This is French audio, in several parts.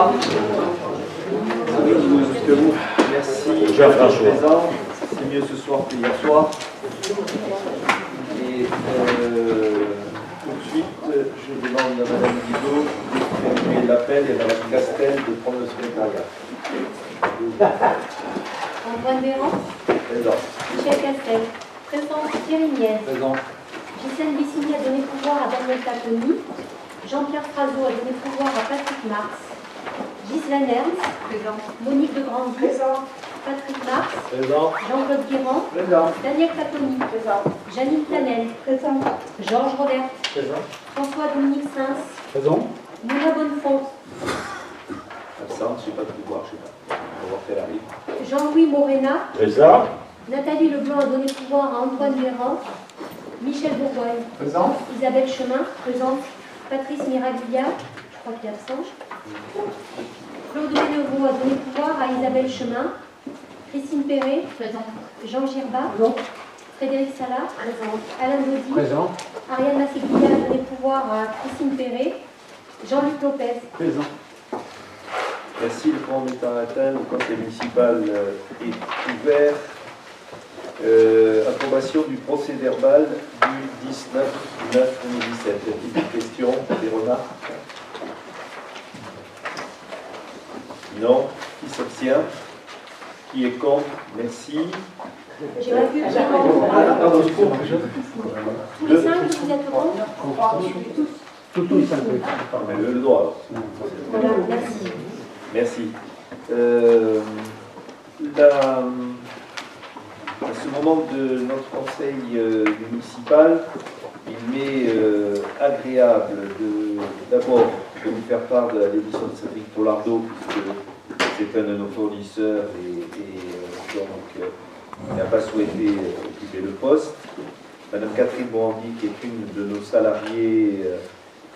François. Merci d'être présent. C'est mieux ce soir qu'hier soir. Et tout de suite, je demande à Mme Guido d'effectuer l'appel et à Mme Castel de prendre le secrétariat. Antoine Véran. Présent. Michel Castel. Présent. Thierry Niez. Présent. Gisèle Bissini a donné pouvoir à Daniel Taconi. Jean-Pierre Frazeau a donné pouvoir à Patrick Marx. Ghislaine Ernst. Présent. Monique de Grandy. Présent. Patrick Marx. Présent. Jean-Claude Guérand. Présent. Daniel Taconi. Présent. Janine Planel. Présent. Georges Robert. Présent. François-Dominique Sins. Présent. Mouna Bonnefond. Absent, je n'ai pas de pouvoir, je ne sais pas. On va voir qu'elle arrive. Jean-Louis Morena. Présent. Nathalie Leblanc a donné pouvoir à Antoine Véran. Michel Bourgogne. Présent. Isabelle Chemin. Présente. Patrice Miraglia. Je crois qu'il est absent. Claude Lénevaux a donné pouvoir à Isabelle Chemin. Christine Perret. Présent. Jean Girbat. Présent. Frédéric Salat. Présent. Alain Gaudy. Présent. Ariane Masséglia a donné pouvoir à Christine Perret. Jean-Luc Lopez. Présent. Merci, le courant étant atteint, le conseil municipal est ouvert. Approbation du procès verbal du 19/9/2017. Des questions, des remarques? Non. Qui s'abstient? Qui est contre? Merci. J'ai pas vu. Pardon, Tous les 5, vous êtes contre? Tous 5. Le droit. Voilà, merci. Merci. À ce moment de notre conseil municipal, il m'est agréable d'abord de vous faire part de l'édition de Cédric Pollardo, puisque c'est un de nos fournisseurs et donc il n'a pas souhaité occuper le poste. Madame Catherine Bourandi, qui est une de nos salariés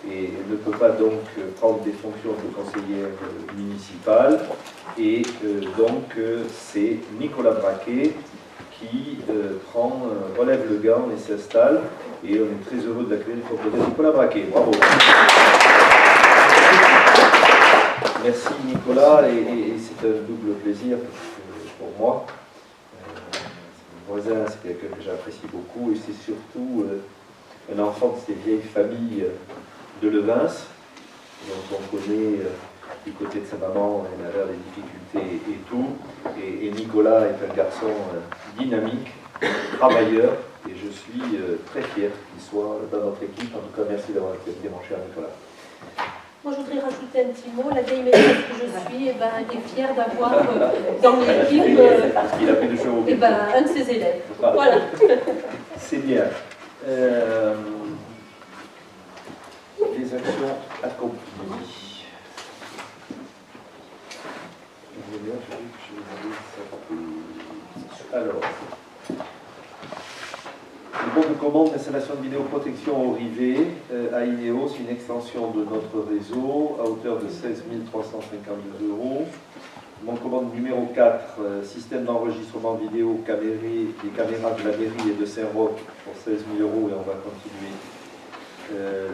et ne peut pas donc prendre des fonctions de conseillère municipale. Et donc c'est Nicolas Braquet qui relève le gant et s'installe. Et on est très heureux de l'accueillir pour proposer Nicolas Braquet. Bravo. Merci Nicolas, et c'est un double plaisir pour moi. Mon voisin, c'est quelqu'un que j'apprécie beaucoup, et c'est surtout un enfant de ces vieilles familles de Levins, dont on connaît du côté de sa maman, elle a l'air des difficultés et tout. Et Nicolas est un garçon dynamique, travailleur, et je suis très fier qu'il soit dans notre équipe. En tout cas, merci d'avoir accepté, mon cher Nicolas. Moi, je voudrais rajouter un petit mot. La vieille maîtresse que je suis, elle est fière d'avoir dans l'équipe un de ses élèves. Voilà. C'est bien. Les actions accomplies. Alors, le bon de commande d'installation de vidéoprotection au rivet à Ineos, une extension de notre réseau à hauteur de 16 352 €. Mon commande numéro 4, système d'enregistrement vidéo des caméras de la mairie et de Saint-Roch pour 16 000 € et on va continuer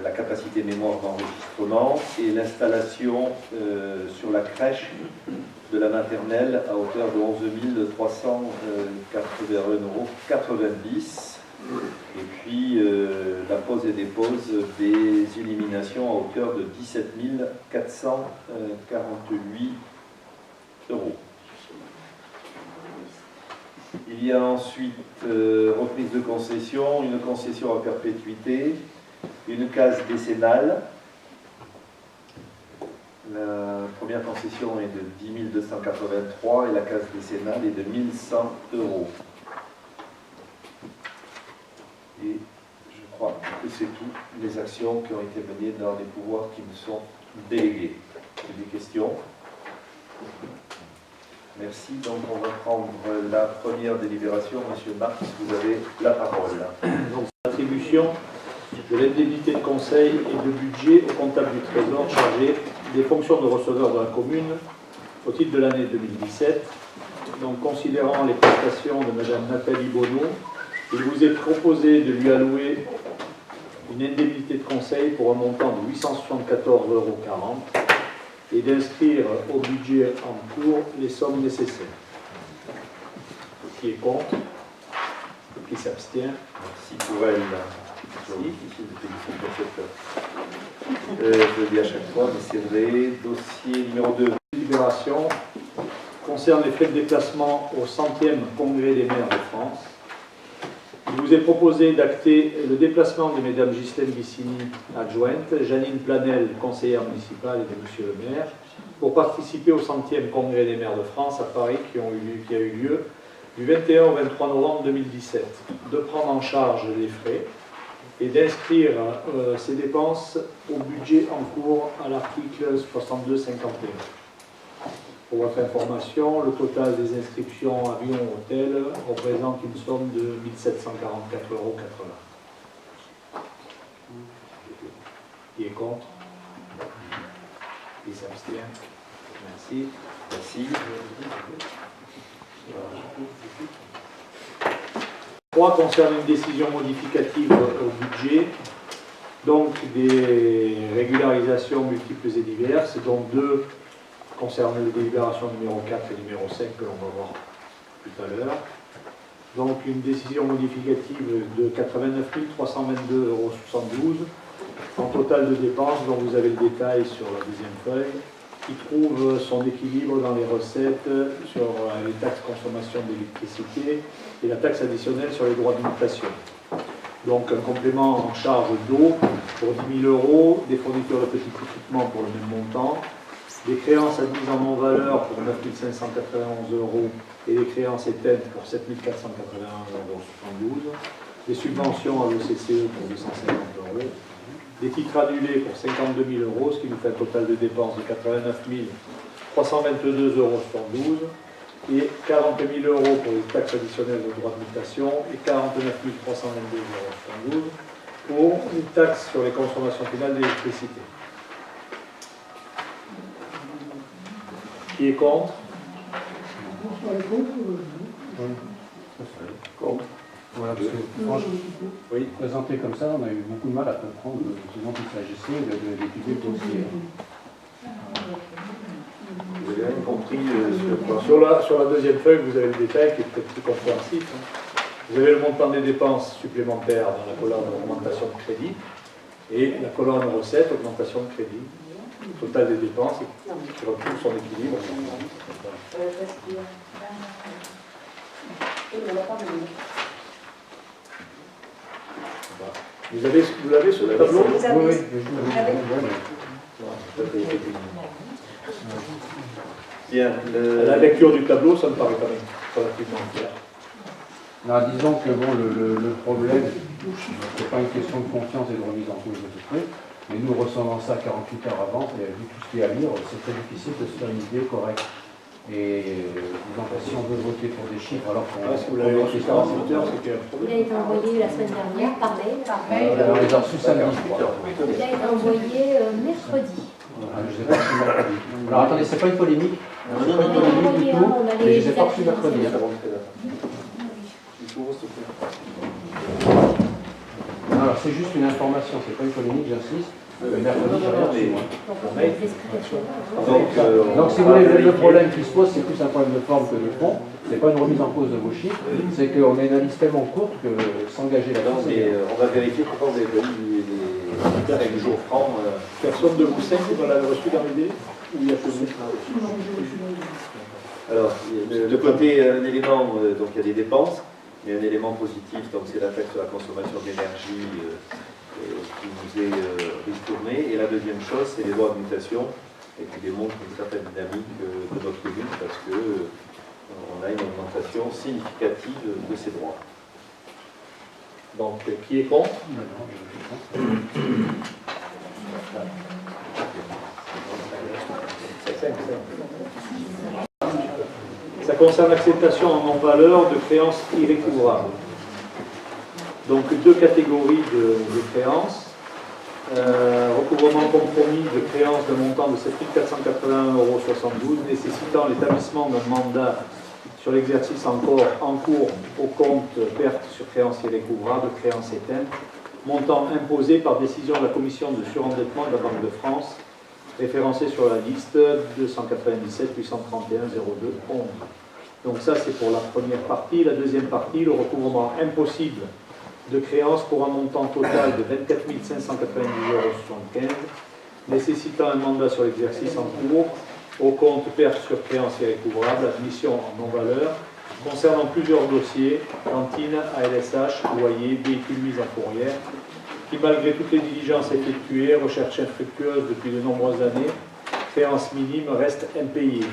la capacité mémoire d'enregistrement et l'installation sur la crèche de la maternelle à hauteur de 11 381,90 € et puis la pose et dépose des illuminations à hauteur de 17 448 €. Il y a ensuite reprise de concession, une concession à perpétuité, une case décennale. La première concession est de 10 283 € et la case décennale est de 1 100 €. Et je crois que c'est tout les actions qui ont été menées dans les pouvoirs qui me sont délégués. Des questions? Merci. Donc on va prendre la première délibération. Monsieur Marx, vous avez la parole. Donc, l'attribution de l'indemnité de conseil et de budget au comptable du Trésor chargé des fonctions de receveur de la commune au titre de l'année 2017. Donc, considérant les prestations de Madame Nathalie Bonneau, il vous est proposé de lui allouer une indemnité de conseil pour un montant de 874,40 € et d'inscrire au budget en cours les sommes nécessaires. Qui est contre? Qui s'abstient? Merci pour elle. Je le dis à chaque fois, mais c'est vrai. Dossier numéro 2. Délibération concerne les frais de déplacement au 100e Congrès des maires de France. Il vous est proposé d'acter le déplacement de Mesdames Ghislaine Bissini, adjointe, Janine Planel, conseillère municipale, et de Monsieur le maire, pour participer au 100e Congrès des maires de France à Paris qui a eu lieu du 21 au 23 novembre 2017, de prendre en charge les frais et d'inscrire ces dépenses au budget en cours à l'article 62-51. Pour votre information, le total des inscriptions avion-hôtel représente une somme de 1 744,80 €. Qui est contre? Qui s'abstient? Merci. Merci. 3 concerne une décision modificative au budget, donc des régularisations multiples et diverses, dont 2 concernent les délibérations numéro 4 et numéro 5 que l'on va voir tout à l'heure. Donc une décision modificative de 89 322,72 € en total de dépenses, dont vous avez le détail sur la deuxième feuille, qui trouve son équilibre dans les recettes sur les taxes consommation d'électricité et la taxe additionnelle sur les droits de mutation. Donc un complément en charge d'eau pour 10 000 €, des fournitures de petits équipements pour le même montant, des créances admises en non-valeur pour 9 591 € et des créances éteintes pour 7 481,72 €, des subventions à l'OCCE pour 250 €, des titres annulés pour 52 000 €, ce qui nous fait un total de dépenses de 89 322,72 € et 40 000 € pour les taxes additionnelles de droits de mutation et 49 322,72 € pour une taxe sur les consommations finales d'électricité. Qui est contre? Contre. Voilà, parce que franchement, Oui. présenté comme ça, on a eu beaucoup de mal à comprendre ce dont il s'agissait d'étudier le dossier. Vous avez bien compris ce point. Sur la deuxième feuille, vous avez le détail qui est peut-être plus compréhensif. Vous avez le montant des dépenses supplémentaires dans la colonne augmentation de crédit et la colonne recettes, augmentation de crédit. Total des dépenses qui retrouve son équilibre. Vous l'avez ce tableau? Oui, oui. Bien. À la lecture du tableau, ça me paraît quand même relativement clair. Non, disons que bon, le problème, c'est pas une question de confiance et de remise en cause de ce truc, mais nous recevons ça 48 heures avant, et vu tout ce qu'il y a à lire, c'est très difficile de se faire une idée correcte. Et disons que si on veut voter pour des chiffres alors qu'on... Si vous l'avez reçu 48 heures, c'est qu'il y a un Il problème. a été envoyé la semaine dernière par mail. on les a reçus samedi. Il a été envoyé mercredi. Je sais pas si mercredi. Alors attendez, c'est pas une polémique. On a envoyé un, on a Mais je les les ai pas reçus actes mercredi. Alors c'est juste une information, c'est pas une polémique, j'insiste. Mercredi, j'ai rien reçu, moi. Donc on fait des explications. Donc si vous voulez, le problème qui se pose, c'est plus un problème de forme que de fond. C'est pas une remise en cause de vos chiffres, c'est qu'on a une analyse tellement courte que s'engager Non, là-dedans, mais on va vérifier pourquoi vous avez pas eu les 5 jours francs. Personne de vous sait que vous l'avez reçu dans l'idée? Ou il y a que vous? Alors, de côté, un élément, donc il y a des dépenses, mais un élément positif, donc c'est la taxe sur la consommation d'énergie qui nous est ristournée. Et la deuxième chose, c'est les droits de mutation, et qui démontrent une certaine dynamique de notre commune, parce que on a une augmentation significative de ces droits. Donc, qui est contre? Ça concerne l'acceptation en non-valeur de créances irrécouvrables. Donc, 2 catégories de créances. Recouvrement compromis de créances de montant de 7 481,72 € nécessitant l'établissement d'un mandat sur l'exercice en cours au compte perte sur créances irrécouvrables, créances éteintes, montant imposé par décision de la commission de surendettement de la Banque de France référencés sur la liste 297 831 02 11. Donc ça, c'est pour la première partie. La deuxième partie, le recouvrement impossible de créances pour un montant total de 24 590,75 €, nécessitant un mandat sur l'exercice en cours, au compte perte sur créances irrécouvrables, admission en non-valeur, concernant plusieurs dossiers, cantine, ALSH, loyer, véhicules mis en fourrière, qui malgré toutes les diligences effectuées, recherches infructueuses depuis de nombreuses années, créances minimes restent impayées.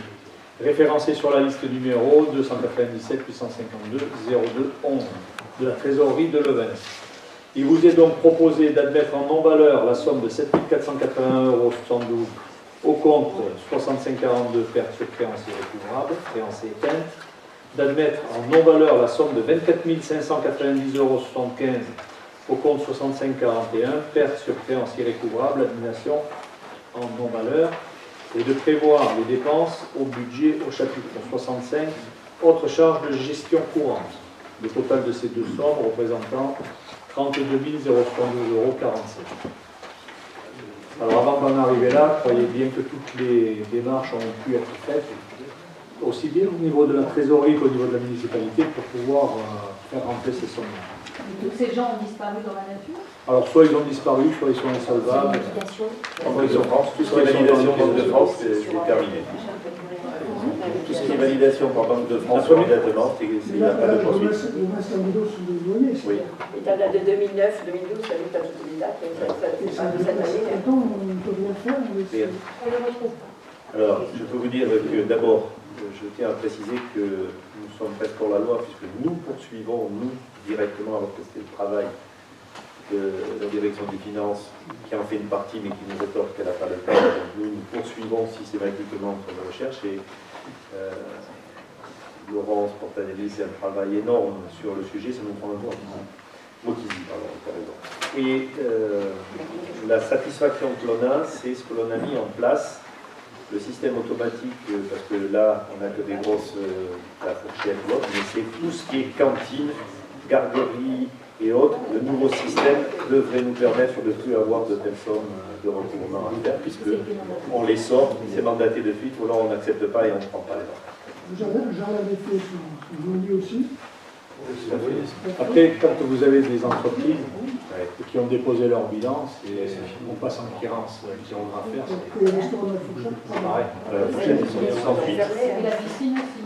Référencé sur la liste numéro 297 852 02 11 de la trésorerie de Levens. Il vous est donc proposé d'admettre en non-valeur la somme de 7 481,72 € au compte 6542 perte sur créances irrécouvrables, créances éteintes, d'admettre en non-valeur la somme de 24 590,75 € au compte 6541 perte sur créances irrécouvrables, admission en non-valeur, et de prévoir les dépenses au budget au chapitre 65, autres charges de gestion courante. Le total de ces deux sommes représentant 32 072,47 €. Alors avant d'en arriver là, croyez bien que toutes les démarches ont pu être faites, aussi bien au niveau de la trésorerie qu'au niveau de la municipalité, pour pouvoir faire rentrer ces sommes-là. Tous ces gens ont disparu dans la nature? Alors soit ils ont disparu, soit ils sont insolvables. En Banque de France, tout ce qui est validation Banque de France, c'est terminé. Tout ce qui est validation par Banque de France, immédiatement, il n'y a pas de poursuite. Oui. Et ta date de 2009, 2012, ça n'est pas toutes les dates, cette année. Rien. Alors, je peux vous dire que d'abord, je tiens à préciser que nous sommes presque hors la loi, puisque nous poursuivons, nous, directement, alors que c'était le travail de la direction des finances, qui en fait une partie, mais qui nous rétorque qu'elle n'a pas le temps. Donc nous poursuivons systématiquement notre recherche, et Laurence Portanelli, c'est un travail énorme sur le sujet, ça nous prend un temps. Et la satisfaction que l'on a, c'est ce que l'on a mis en place, le système automatique, parce que là, on n'a que des grosses, la fourchette, l'autre, mais c'est tout ce qui est cantine, garderie et autres. Le nouveau système devrait nous permettre de ne plus avoir de telles sommes de recouvrement à faire, puisqu'on les sort, c'est mandaté de suite, ou alors on n'accepte pas et on ne prend pas les ordres. J'en avais fait sur Johnny aussi. Après, quand vous avez des entreprises qui ont déposé leur bilan, on passe en créance, qui ont à faire. Et les restaurants de la fourchette, C'est pareil. La fourchette, ils sont 68. Et la piscine aussi.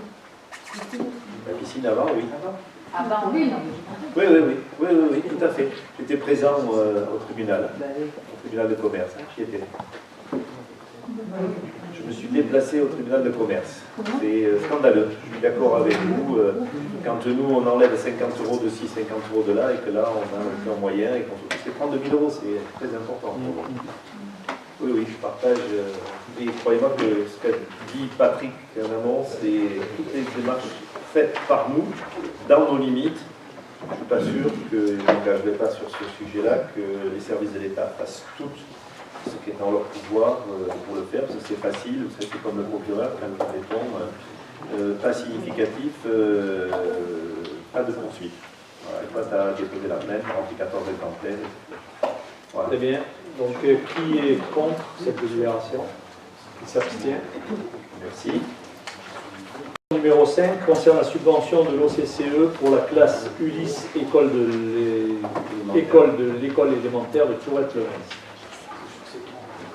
La piscine avant, oui. Avant, oui, non. Oui, tout à fait. J'étais présent au tribunal de commerce, j'y étais. Je me suis déplacé au tribunal de commerce. C'est scandaleux, je suis d'accord avec vous. Quand nous, on enlève 50 € de ci, 50 € de là, et que là, on a un plan moyen, et qu'on se dit, c'est 32 000 €, c'est très important pour nous. Oui, je partage. Et croyez-moi que ce qu'a dit Patrick en amont, c'est toutes les démarches faites par nous, dans nos limites. Je ne suis pas sûr que, je ne m'engagerai pas sur ce sujet-là, que les services de l'État fassent tout ce qui est dans leur pouvoir pour le faire, parce que c'est facile, vous savez, c'est comme le procureur, quand nous répond, pas significatif, pas de poursuite. Voilà, et toi, tu as déposé la plainte, 44 heures de temps plein. Voilà. Très bien. Donc, qui est contre cette délibération? Qui s'abstient? Merci. Numéro 5 concerne la subvention de l'OCCE pour la classe Ulysse, école de l'école élémentaire de Tourette-Levens.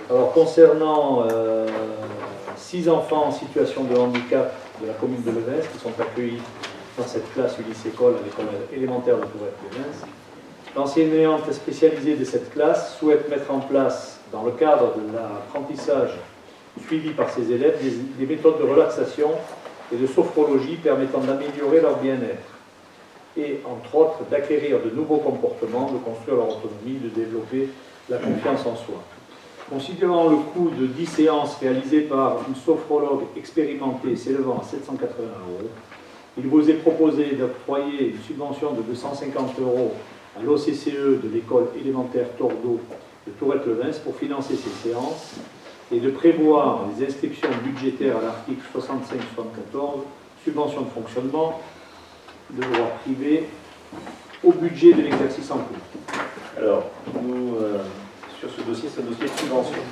Alors, concernant 6 enfants en situation de handicap de la commune de Levens qui sont accueillis dans cette classe Ulysse École à l'école élémentaire de Tourette-Levens, l'enseignante spécialisée de cette classe souhaite mettre en place, dans le cadre de l'apprentissage suivi par ses élèves, des méthodes de relaxation et de sophrologie permettant d'améliorer leur bien-être et, entre autres, d'acquérir de nouveaux comportements, de construire leur autonomie, de développer la confiance en soi. Considérant le coût de 10 séances réalisées par une sophrologue expérimentée s'élevant à 780 €, il vous est proposé d'octroyer une subvention de 250 € à l'OCCE de l'école élémentaire Tordeau de Tourette-Levens pour financer ces séances et de prévoir les inscriptions budgétaires à l'article 65-74, subvention de fonctionnement de droit privé, au budget de l'exercice en cours. Alors, nous, sur ce dossier, c'est un dossier de subvention.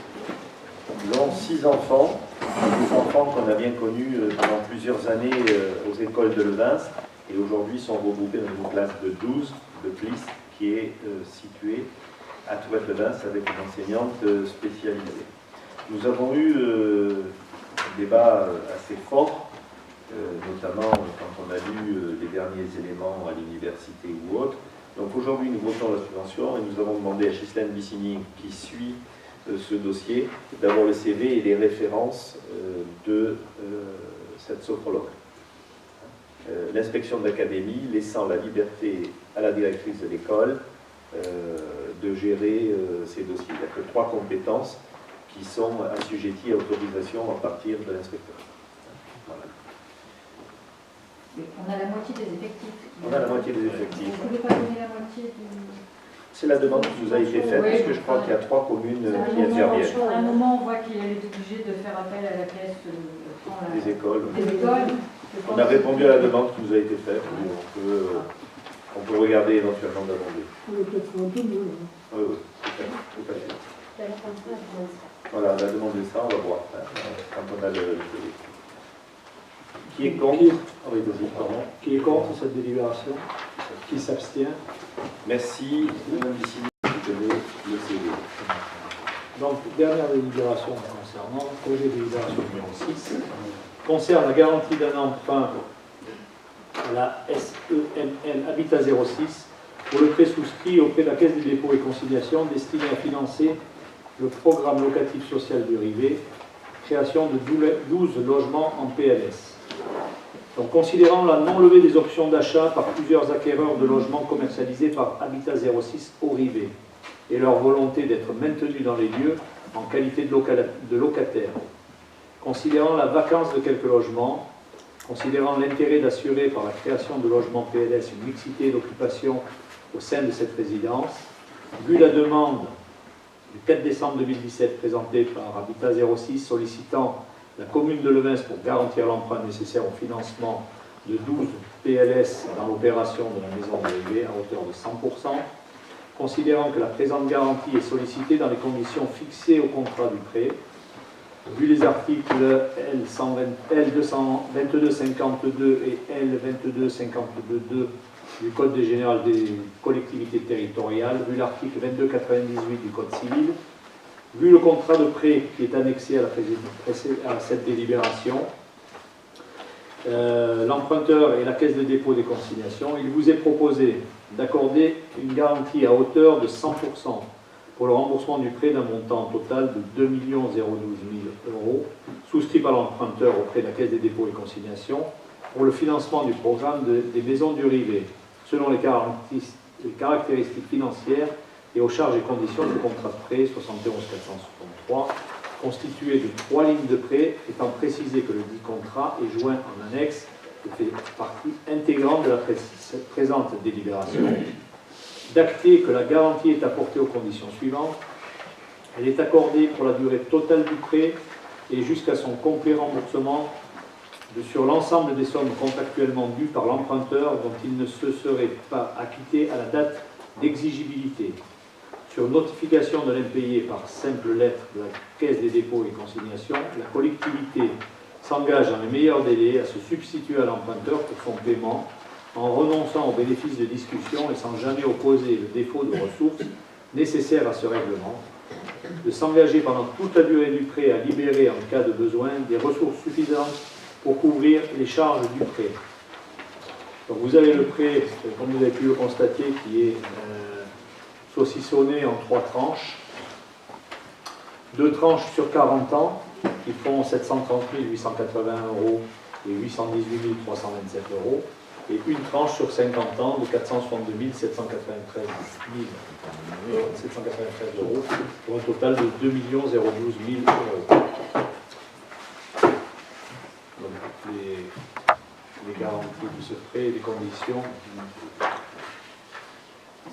Nous avons 6 enfants, des enfants qu'on a bien connus pendant plusieurs années aux écoles de Levins, et aujourd'hui sont regroupés dans une classe de 12 de Plis, qui est située à Tourette-Levins avec une enseignante spécialisée. Nous avons eu un débat assez fort, notamment quand on a lu les derniers éléments à l'université ou autre. Donc aujourd'hui, nous votons la subvention et nous avons demandé à Ghislaine Bissini, qui suit ce dossier, d'avoir le CV et les références de cette sophrologue. L'inspection de l'académie laissant la liberté à la directrice de l'école de gérer ces dossiers. Il n'y a que 3 compétences qui sont assujetties à autorisation à partir de l'inspecteur. Voilà. On a la moitié des effectifs. On a la moitié des effectifs. Vous ne pouvez pas donner la moitié du... C'est la demande qui nous a été faite, parce que je crois qu'il y a 3 communes qui interviennent. À un moment, on voit qu'il est obligé de faire appel à la caisse Des écoles. des écoles. On a répondu à la demande qui nous a été faite. On peut regarder éventuellement d'abonder. On est peut-être un peu mieux. Oui, oui, tout à fait. J'avais compris, Voilà, on a demandé ça, on va voir. Quand on a le... Qui est contre? Ah oui, vas-y, pardon. Qui est contre cette délibération? Qui s'abstient? Merci, Mme Bissini, qui donnait le CV. Donc, dernière délibération concernant, projet de délibération numéro 6, concerne la garantie d'un emprunt à la SEML Habitat 06 pour le prêt souscrit auprès de la Caisse des dépôts et consignations destiné à financer le programme locatif social du Rivet, création de 12 logements en PLS. Donc, considérant la non-levée des options d'achat par plusieurs acquéreurs de logements commercialisés par Habitat 06 au Rivet et leur volonté d'être maintenus dans les lieux en qualité de locataires, considérant la vacance de quelques logements, considérant l'intérêt d'assurer par la création de logements PLS une mixité d'occupation au sein de cette résidence, vu la demande du 4 décembre 2017 présentée par Habitat 06 sollicitant la commune de Levins pour garantir l'emprunt nécessaire au financement de 12 PLS dans l'opération de la maison de Rivet à hauteur de 100%, considérant que la présente garantie est sollicitée dans les conditions fixées au contrat du prêt, vu les articles L2252 et L2252.2 du Code général des collectivités territoriales, vu l'article 2298 du Code civil, vu le contrat de prêt qui est annexé à cette délibération, l'emprunteur et la Caisse de dépôt des consignations, il vous est proposé d'accorder une garantie à hauteur de 100% pour le remboursement du prêt d'un montant total de 2 012 000 € souscrit par l'emprunteur auprès de la Caisse des dépôts et consignations pour le financement du programme des maisons du Rivet, selon les caractéristiques financières et aux charges et conditions du contrat de prêt 71 463, constitué de 3 lignes de prêt, étant précisé que le dit contrat est joint en annexe et fait partie intégrante de la présente délibération, d'acter que la garantie est apportée aux conditions suivantes. Elle est accordée pour la durée totale du prêt et jusqu'à son complet remboursement sur l'ensemble des sommes contractuellement dues par l'emprunteur dont il ne se serait pas acquitté à la date d'exigibilité. Sur notification de l'impayé par simple lettre de la Caisse des dépôts et consignations, la collectivité s'engage dans les meilleurs délais à se substituer à l'emprunteur pour son paiement en renonçant au bénéfice de discussion et sans jamais opposer le défaut de ressources nécessaires à ce règlement, de s'engager pendant toute la durée du prêt à libérer en cas de besoin des ressources suffisantes pour couvrir les charges du prêt. Donc vous avez le prêt, comme vous avez pu le constater, qui est saucissonné en 3 tranches. 2 tranches sur 40 ans qui font 730 880 € et 818 327 €, et une tranche sur 50 ans de 462 793 € pour un total de 2 012 000 €. Donc les garanties de ce prêt et les conditions.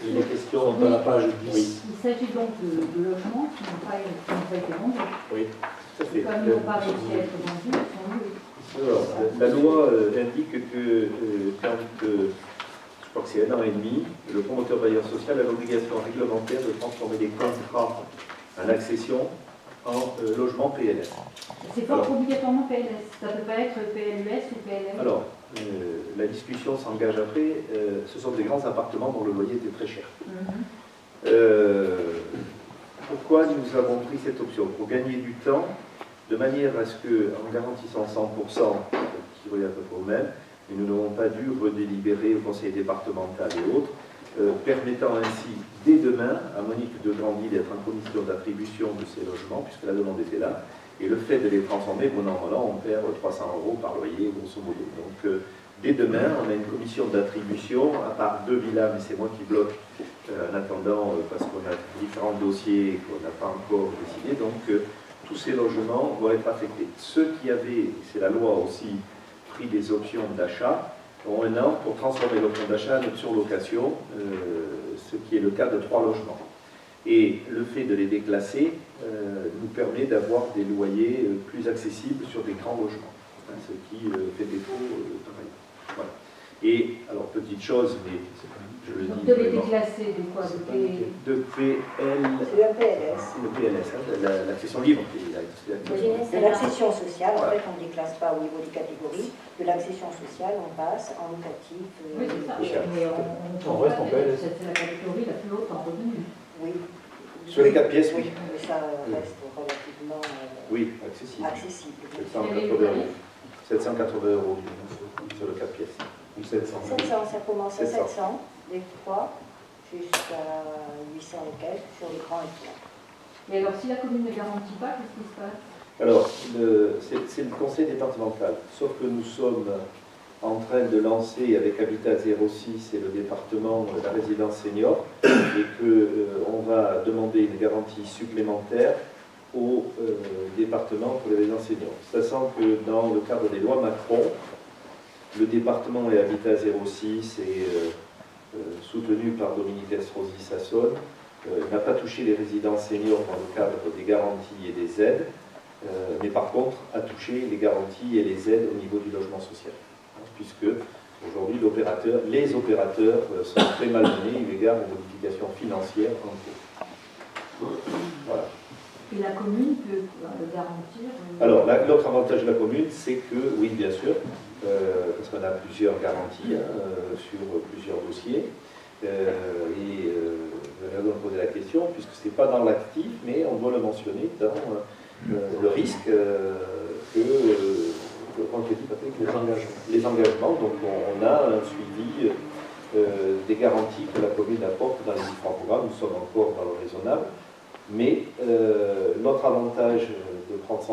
Et les questions sont à la page 10. Il s'agit donc de logements qui n'ont pas été vendus. Oui, tout à fait. Comme ils n'ont pas réussi à être vendus, ils sont nuls. Alors, la loi indique que quand, je crois que c'est 1 an et demi, le promoteur bailleur social a l'obligation réglementaire de transformer des contrats en accession en logement PLS. C'est pas obligatoirement PLS. Ça peut pas être PLUS ou PLM. Alors, la discussion s'engage après. Ce sont des grands appartements dont le loyer était très cher. Pourquoi nous avons pris cette option? Pour gagner du temps, de manière à ce que, en garantissant 100%, qui revient à peu près au même, et nous n'avons pas dû redélibérer au conseil départemental et autres, permettant ainsi, dès demain, à Monique de Grandy d'être en commission d'attribution de ces logements, puisque la demande était là, et le fait de les transformer, bon an, on perd 300 € par loyer, grosso modo. Donc, dès demain, on a une commission d'attribution, à part 2 villas, mais c'est moi qui bloque en attendant, parce qu'on a différents dossiers qu'on n'a pas encore décidé, donc tous ces logements vont être affectés. Ceux qui avaient, c'est la loi aussi, pris des options d'achat, ont un an pour transformer l'option d'achat en option location, ce qui est le cas de 3 logements. Et le fait de les déclasser nous permet d'avoir des loyers plus accessibles sur des grands logements, hein, ce qui fait défaut pareil. Voilà. Et, alors, petite chose, mais je le dis... De les déclasser de quoi? De PL... C'est le PLS. Le PLS, hein, l'accession libre. De l'accession sociale, en fait, on ne déclasse pas au niveau des catégories. De l'accession sociale, on passe en locatif. Oui, c'est ça. Mais on reste en PLS. C'est la catégorie la plus haute en revenus. Oui. Sur les 4 pièces, oui. Mais ça reste relativement Oui, accessible. accessible. 780 € sur le 4 pièces. Ou 700. 700, ça commence à 700. 700, les 3, jusqu'à 800 et quelques sur les grands écrans. Et alors, si la commune ne garantit pas, qu'est-ce qui se passe? Alors, c'est le conseil départemental, sauf que nous sommes en train de lancer avec Habitat 06 et le département de la résidence senior, et qu'on va demander une garantie supplémentaire au département pour les résidences seniors. Sachant que dans le cadre des lois Macron, le département et Habitat 06 est soutenu par Dominique Estrosi Sassone, n'a pas touché les résidences seniors dans le cadre des garanties et des aides, mais par contre a touché les garanties et les aides au niveau du logement social. Puisque aujourd'hui les opérateurs sont très malmenés eu égard aux modifications financières en cours. Voilà. Et la commune peut le garantir? Alors, l'autre avantage de la commune, c'est que, oui, bien sûr, parce qu'on a plusieurs garanties sur plusieurs dossiers, et vous avez posé la question, puisque ce n'est pas dans l'actif, mais on doit le mentionner dans le risque que les engagements. Donc, on a un suivi des garanties que la commune apporte dans les différents programmes. Nous sommes encore dans le raisonnable. Mais l'autre avantage de prendre 100%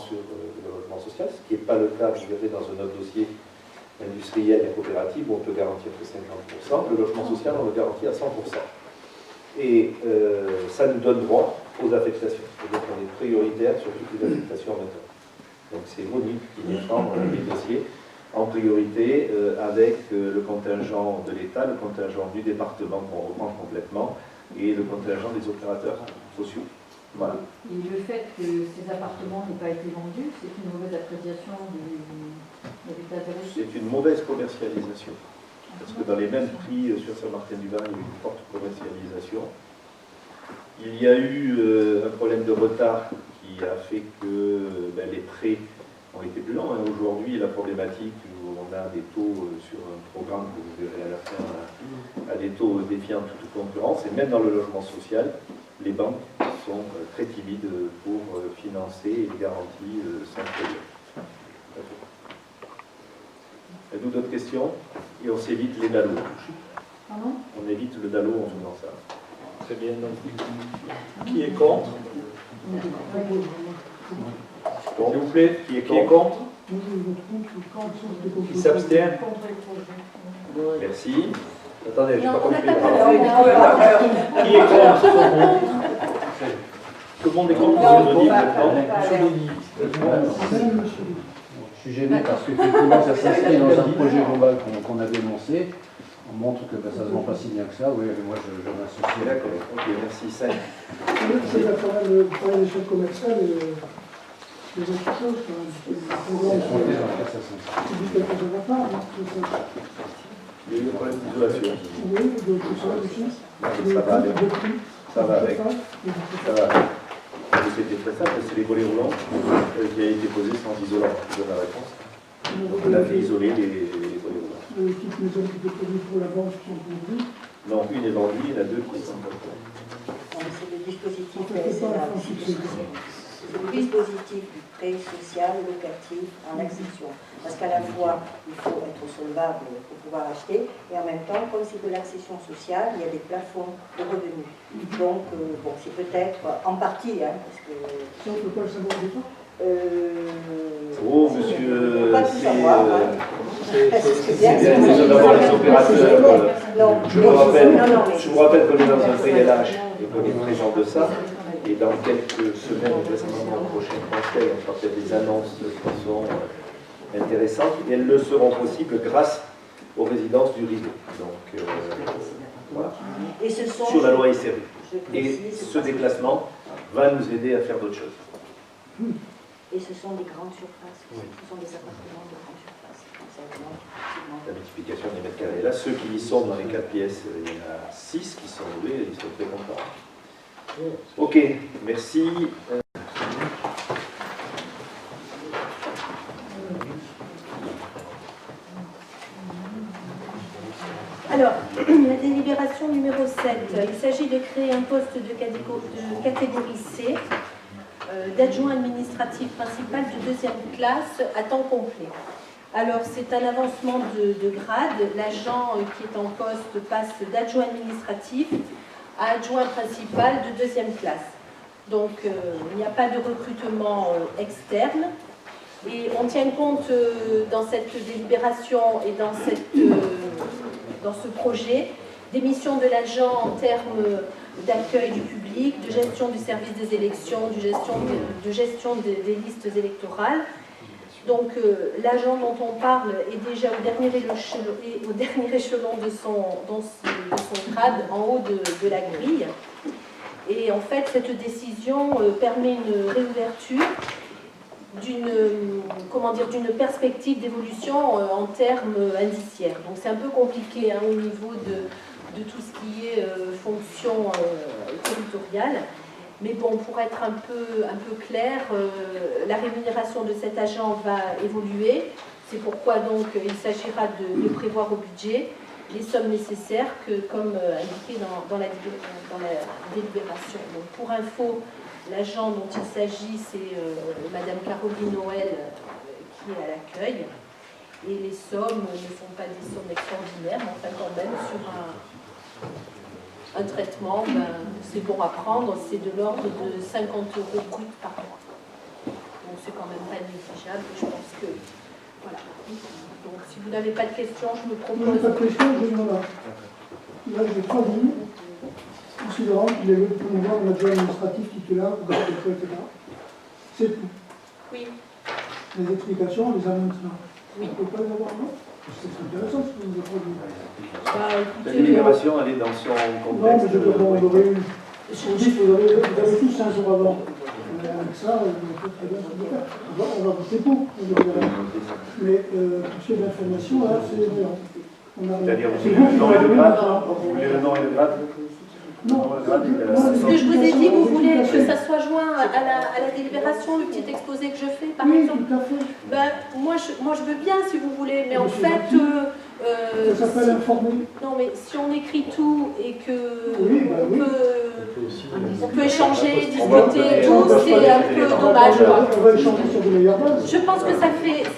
sur le logement social, ce qui n'est pas le cas, vous verrez, dans un autre dossier industriel et coopératif, où on peut garantir que 50%, le logement social, on le garantit à 100%. Et ça nous donne droit aux affectations. Donc on est prioritaire sur toutes les affectations maintenant. Donc c'est Monique qui défend les dossiers en priorité avec le contingent de l'État, le contingent du département qu'on reprend complètement, et le contingent des opérateurs sociaux. Voilà. Et le fait que ces appartements n'aient pas été vendus, c'est une mauvaise appréciation de l'État de Russie? C'est une mauvaise commercialisation. Parce que dans les mêmes prix sur Saint-Martin-du-Var, il y a eu une forte commercialisation. Il y a eu un problème de retard qui a fait que les prêts ont été plus lents. Aujourd'hui, la problématique où on a des taux sur un programme que vous verrez à la fin, à des taux défiant toute concurrence, et même dans le logement social, les banques sont très timides pour financer les garanties sans problème. Avez-vous d'autres questions? Et on s'évite les dallos. Pardon? On évite le dallo en faisant ça. Très bien. Donc, qui est contre? S'il vous plaît, qui est contre? Qui s'abstient? Merci. Attendez, je n'ai Non, pas on n'a compris. pas parlé. Qui est contre? Tout le monde est contre? Je suis gêné parce qu'effectivement, ça s'inscrit dans un projet global qu'on avait énoncé. On montre que ça ne se vend pas si bien que ça. Oui, mais moi, je m'associe. D'accord, ok, merci. 5. C'est à travers l'échelle commerciale et les autres choses. C'est compté dans la cassation. Tu dis quelque chose à part, hein, tout ça. Il y a eu le problème d'isolation. Oui, de tout ça aussi. Ça va aller. Ça va avec. Ça va avec. c'était très simple, c'est les volets roulants qui a été posé sans isolant. Je donne la réponse. Donc on a fait isoler les volets roulants. Les petites maisons qui étaient prévues pour la vente sont vendues. Non, une est vendue, il y en a deux qui sont pas. C'est le dispositif En fait, c'est pas la France qui c'est le dispositif du prêt social locatif en accession. Parce qu'à la fois, il faut être solvable pour pouvoir acheter, et en même temps, comme c'est de l'accession sociale, il y a des plafonds de revenus. Donc, bon, c'est peut-être en partie, hein, parce que... Ça, on ne peut pas le savoir déjà. Oh, monsieur, Pas tout savoir, hein. c'est bien déjà d'avoir les opérateurs. Non, Je vous rappelle, non, non, mais- je vous rappelle qu'on est dans un PLH et qu'on est présent de ça. Et dans quelques semaines, vraisemblablement au prochain conseil, on fera peut-être des annonces de façon intéressantes. Et elles le seront possibles grâce aux résidences du Rideau. Donc, voilà. Et ce sont... Sur la loi SRU. je Et précise, ce déclassement va nous aider à faire d'autres choses. Et ce sont des grandes surfaces. Ce sont des appartements de grandes surfaces. Donc, ça augmente, effectivement. La multiplication des mètres carrés. Là, ceux qui y sont dans les 4 pièces, il y en a 6 qui sont loués, ils sont très contents. Ok, merci. Alors, la délibération numéro 7, il s'agit de créer un poste de catégorie C, d'adjoint administratif principal de 2e classe à temps complet. Alors, c'est un avancement de grade. L'agent qui est en poste passe d'adjoint administratif à adjoint principal de 2e classe. Donc, il n'y a pas de recrutement externe. Et on tient compte dans cette délibération et dans ce projet des missions de l'agent en termes d'accueil du public, de gestion du service des élections, de gestion des listes électorales. Donc l'agent dont on parle est déjà au dernier échelon de son grade, en haut de la grille. Et en fait, cette décision permet une réouverture d'une perspective d'évolution en termes indiciaires. Donc c'est un peu compliqué hein, au niveau de tout ce qui est fonction territoriale. Mais bon, pour être un peu clair, la rémunération de cet agent va évoluer. C'est pourquoi donc il s'agira de prévoir au budget les sommes nécessaires comme indiqué dans la délibération. Donc pour info, l'agent dont il s'agit, c'est Madame Caroline Noël qui est à l'accueil. Et les sommes ne sont pas des sommes extraordinaires, mais enfin quand même sur un traitement, c'est bon à prendre, c'est de l'ordre de 50 € brut par mois. Donc c'est quand même pas négligeable, je pense que... Voilà. Donc si vous n'avez pas de questions, je me Je propose... n'ai pas de question, je demande là, j'ai 3 lignes, considérant qu'il est le promouvoir un adjoint administratif titulaire, etc. C'est tout. Oui. Les explications, les amendements. Oui. On ne peut pas les avoir, non? C'est intéressant ce que vous avez dit. La délibération, elle est dans son Non, contexte. mais je demanderai une. Vous dites que vous avez tous 5 jours avant. Avec ça, on peut très bien se faire. On va voter pour. Mais pour ce qui est d'information, là, c'est néant. C'est-à-dire, vous voulez le nom et le grade? Vous voulez le nom et le grade? Non, Ce que je vous ai dit, vous voulez que ça soit joint à la délibération, le petit exposé que je fais, par oui, exemple? tout à fait. Ben, moi, je veux bien, si vous voulez, mais en Mais c'est fait... gentil. Ça s'appelle informer. Non, mais si on écrit tout et que Oui, bah oui. on peut échanger, On va discuter, obtenir- tout, c'est un peu dommage, quoi. On va échanger sur de meilleures bases. Je pense que ça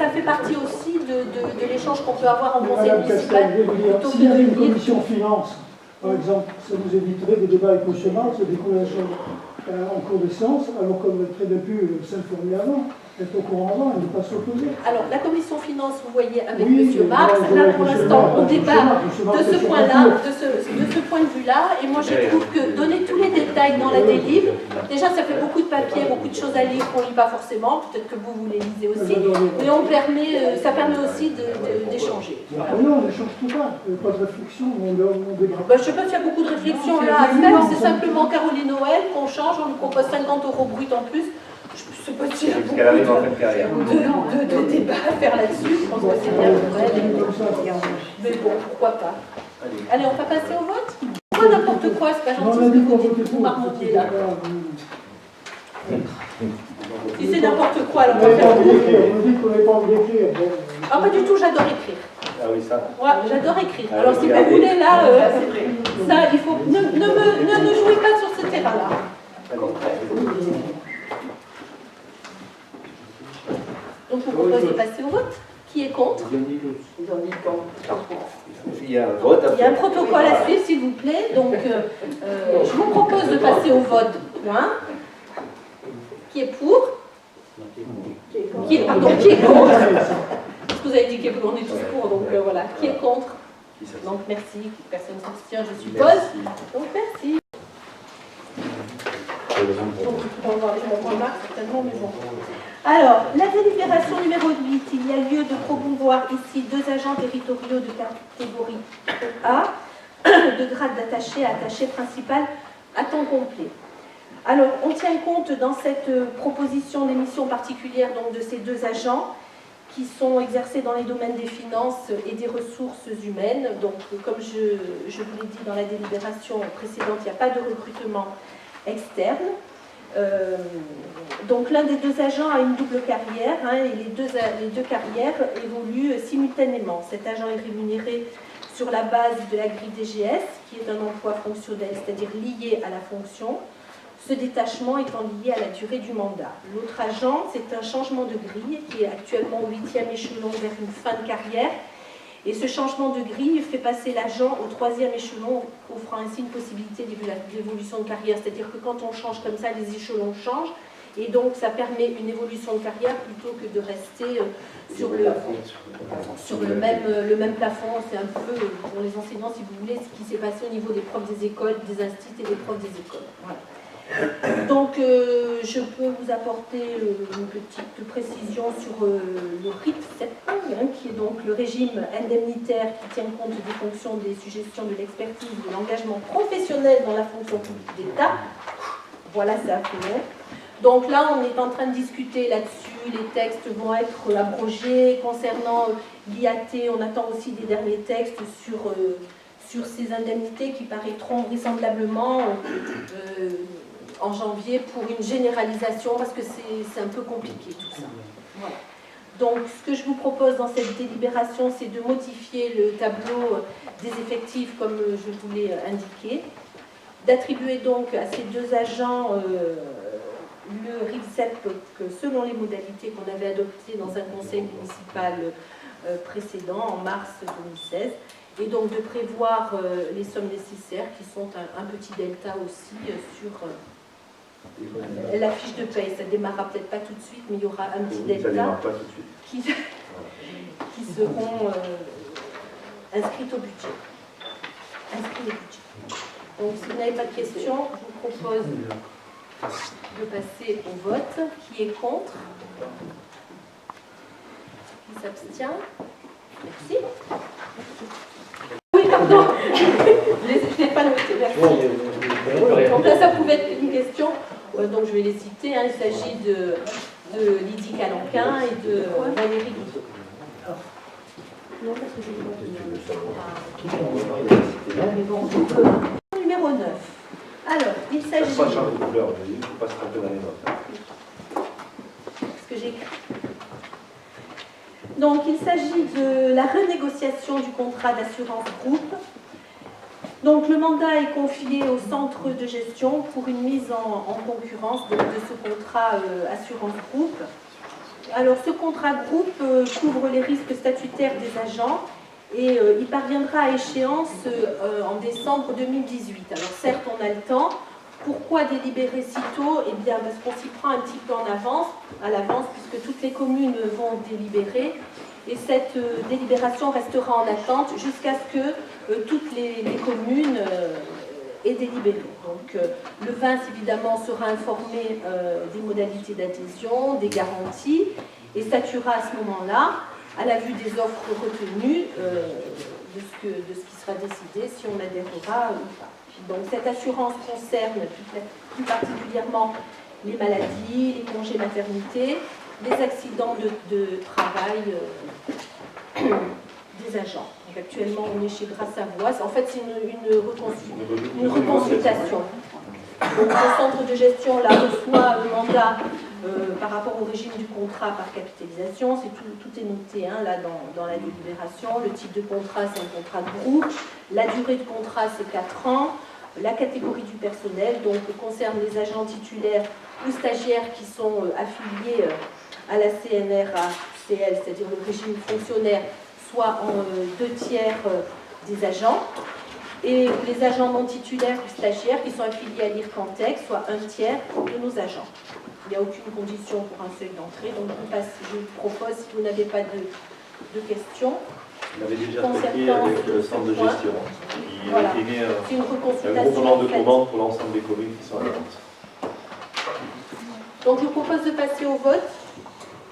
fait partie aussi de l'échange qu'on peut avoir en Mais conseil Madame municipal, Castel, je veux dire, plutôt s'il y que avait de une dire... commission finance, par exemple, ça vous éviterait des débats avec M. Marx, des collations en cours de séance, alors qu'on aurait très bien pu s'informer avant, être au courant avant et ne pas s'opposer. Alors, la commission finance, vous voyez, avec Oui, M. Marx, là, pour l'instant, on débat de ce point-là, de ce point de vue-là, et moi, je trouve que donner tous les détails dans la délib, déjà, ça fait beaucoup de papier, beaucoup de choses à lire qu'on ne lit pas forcément, peut-être que vous les lisez aussi, mais ça permet aussi d'échanger. Voilà. Non, on n'échange tout pas, pas de réflexion, on dégrade. Je ne sais pas s'il y a beaucoup de réflexions là à faire, c'est simplement Caroline Noël qu'on change, on lui propose 50 € brut en plus. Je ne sais pas s'il y a Parce qu'elle arrive en fin de beaucoup carrière. de débats à faire là-dessus, je pense que c'est bien pour elle. Mais bon, pourquoi pas. Allez, on va passer au vote? Pourquoi n'importe quoi, c'est pas gentil On a ce que dit qu'on vous dites, votait vous pour. marmottez là. dis n'importe quoi. Alors, On n'avait pas envie d'écrire, on nous dit qu'on n'avait pas envie d'écrire. Bon, ah, pas du tout, j'adore écrire. Ah oui, ça. Ouais, j'adore écrire. Ah, Alors, si vous regardez. voulez, là, ça, il faut. Ne jouez pas sur ce terrain-là. Donc, je vous propose de passer au vote. Qui est contre? Il y a un vote. Il y a un protocole à suivre, s'il vous plaît. Donc, je vous propose de passer au vote. Point. Qui est pour? Qui est contre? Parce que vous avez dit qu'on est tous pour, donc voilà. Qui est contre? Donc, merci. Personne ne s'abstient, je suppose. Donc, merci. Donc, on va avoir les remarques, certainement, mais bon. Alors, la délibération numéro 8, il y a lieu de promouvoir ici 2 agents territoriaux de catégorie A, de grade d'attaché à attaché principal à temps complet. Alors, on tient compte dans cette proposition d'émission particulière donc, de ces 2 agents qui sont exercés dans les domaines des finances et des ressources humaines. Donc, comme je vous l'ai dit dans la délibération précédente, il n'y a pas de recrutement externe. Donc l'un des 2 agents a une double carrière et les deux carrières évoluent simultanément. Cet agent est rémunéré sur la base de la grille DGS, qui est un emploi fonctionnel, c'est-à-dire lié à la fonction, ce détachement étant lié à la durée du mandat. L'autre agent, c'est un changement de grille qui est actuellement au 8e échelon vers une fin de carrière. Et ce changement de grille fait passer l'agent au 3e échelon, offrant ainsi une possibilité d'évolution de carrière. C'est-à-dire que quand on change comme ça, les échelons changent. Et donc, ça permet une évolution de carrière plutôt que de rester sur le même plafond. C'est un peu, pour les enseignants, si vous voulez, ce qui s'est passé au niveau des profs des écoles, des instituts et des profs des écoles. Voilà. Donc, je peux vous apporter une petite précision sur le RIP 7, qui est donc le régime indemnitaire qui tient compte des fonctions des suggestions de l'expertise, de l'engagement professionnel dans la fonction publique d'État. Voilà, c'est affiné. Donc là, on est en train de discuter là-dessus. Les textes vont être abrogés. Concernant l'IAT, on attend aussi des derniers textes sur ces indemnités qui paraîtront vraisemblablement en janvier pour une généralisation, parce que c'est un peu compliqué tout ça. Voilà. Donc, ce que je vous propose dans cette délibération, c'est de modifier le tableau des effectifs comme je vous l'ai indiqué, d'attribuer donc à ces 2 agents le RIVSEP selon les modalités qu'on avait adoptées dans un conseil municipal précédent, en mars 2016, et donc de prévoir les sommes nécessaires qui sont un petit delta aussi sur la fiche de paye. Ça ne démarrera peut-être pas tout de suite, mais il y aura un petit delta qui seront inscrites au budget. Donc si vous n'avez pas de questions, je vous propose de passer au vote. Qui est contre? Qui s'abstient? Merci. Oui, pardon. Je n'ai pas noté, merci. Donc là, ça pouvait être une question. Donc je vais les citer. Il s'agit de Lydie Calanquin et de Valérie Guillot. Non, parce que j'ai numéro 9. Alors, il s'agit... Pas changer de couleur, il ne faut pas se tromper dans les notes. Ce que j'ai écrit. Donc, il s'agit de la renégociation du contrat d'assurance groupe. Donc, le mandat est confié au centre de gestion pour une mise en concurrence de ce contrat assurance groupe. Alors, ce contrat groupe couvre les risques statutaires des agents et il parviendra à échéance en décembre 2018. Alors, certes, on a le temps. Pourquoi délibérer si tôt? Eh bien, parce qu'on s'y prend un petit peu à l'avance, puisque toutes les communes vont délibérer. Et cette délibération restera en attente jusqu'à ce que toutes les communes aient délibéré. Donc, le VINS, évidemment, sera informé des modalités d'adhésion, des garanties, et statuera à ce moment-là, à la vue des offres retenues, de ce qui sera décidé, si on adhérera ou pas. Donc, cette assurance concerne plus particulièrement les maladies, les congés maternité, les accidents de travail des agents. Donc, actuellement, on est chez Grasse Savoie. En fait, c'est une reconsultation. Donc, le centre de gestion là, reçoit le mandat par rapport au régime du contrat par capitalisation, tout est noté hein, là dans la délibération. Le type de contrat, c'est un contrat de groupe. La durée de contrat, c'est 4 ans. La catégorie du personnel, donc concerne les agents titulaires ou stagiaires qui sont affiliés à la CNRACL, c'est-à-dire le régime fonctionnaire, soit en 2/3 des agents, et les agents non titulaires ou stagiaires qui sont affiliés à l'IRCANTEC, soit 1/3 de nos agents. Il n'y a aucune condition pour un seuil d'entrée, donc je vous propose, si vous n'avez pas de questions. On avait déjà traité avec le centre de gestion, qui voilà. a émis C'est une un reconsultation. groupement de commandes pour l'ensemble des communes qui sont à vente. Donc je vous propose de passer au vote.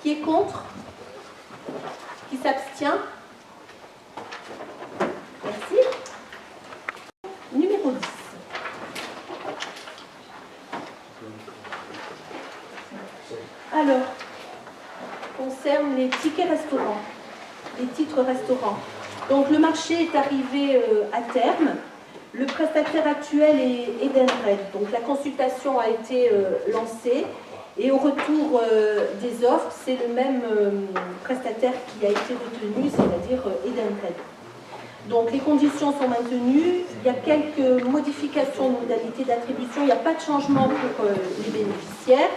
Qui est contre? Qui s'abstient? Merci. Numéro 10. Alors, concerne les tickets restaurants, les titres restaurants. Donc le marché est arrivé à terme. Le prestataire actuel est Edenred. Donc la consultation a été lancée et au retour des offres, c'est le même prestataire qui a été retenu, c'est-à-dire Edenred. Donc les conditions sont maintenues. Il y a quelques modifications de modalités d'attribution. Il n'y a pas de changement pour les bénéficiaires.